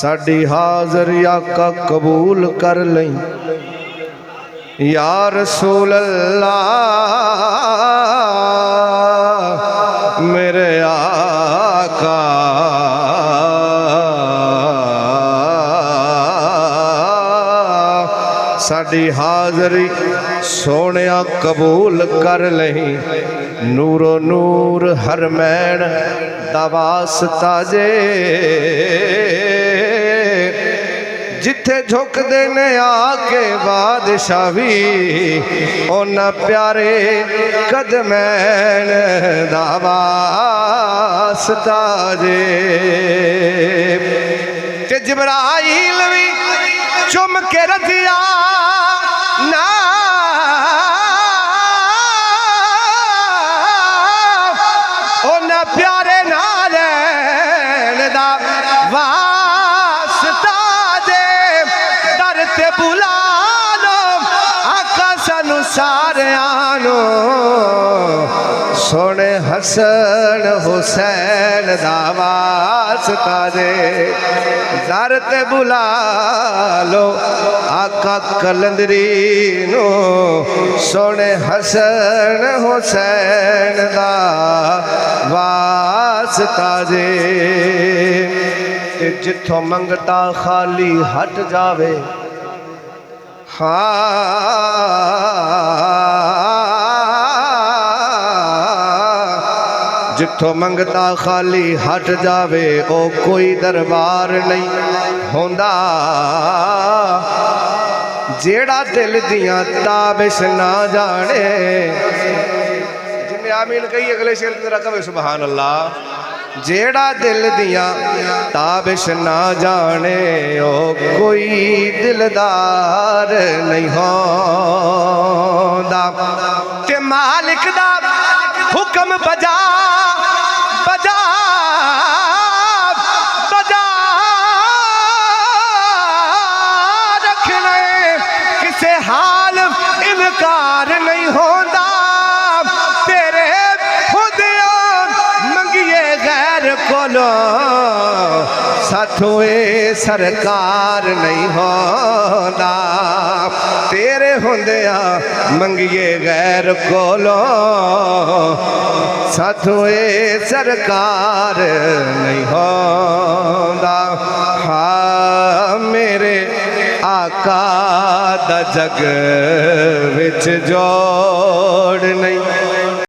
साडी हाज़री आका कबूल कर लई या रसूल अल्लाह मेरे आका। साडी हाज़री सोनिया कबूल कर लही नूरो नूर हरमैन दा वास्ता जे जिथे झुकदे ने आके बादशाह भी उन्हां प्यारे कदमैन दा वास्ता जे। ते जिबराइल भी चुम के रजिया ना उन्हां प्यारे नालैन दा वास्ता जे। दर ते बुला लो आका सानू सारियां नू सोने हसन हुसैन दा वास्ता जे। दर ते बुला लो आका कलंदरी नो सोने हसन हुसैन दा वास्ता जे। जिथों मंगता खाली हट जावे जिथों मंगता खाली हट जावे ओ कोई दरबार नहीं होंदा जेड़ा दिल दियां ताबिश ना जाने। जिन्हें आमीन कही अगले शेर की तरह कहे सुभान अल्लाह। जेड़ा दिल दियां ताबिश ना जाने ओ कोई दिलदार नहीं होंदा। ते मालिक दा हुक्म बजा बजा बजा रखने किसे हाल इनकार नहीं होंदा। तेरे खुदिया मंगिए गैर कोलो साथों सरकार नहीं होंदा। तेरे होंदिया मंगिए गैर कोलो साथों सरकार नहीं होंदा। हाँ मेरे आका दा जग विच जोड़ नहीं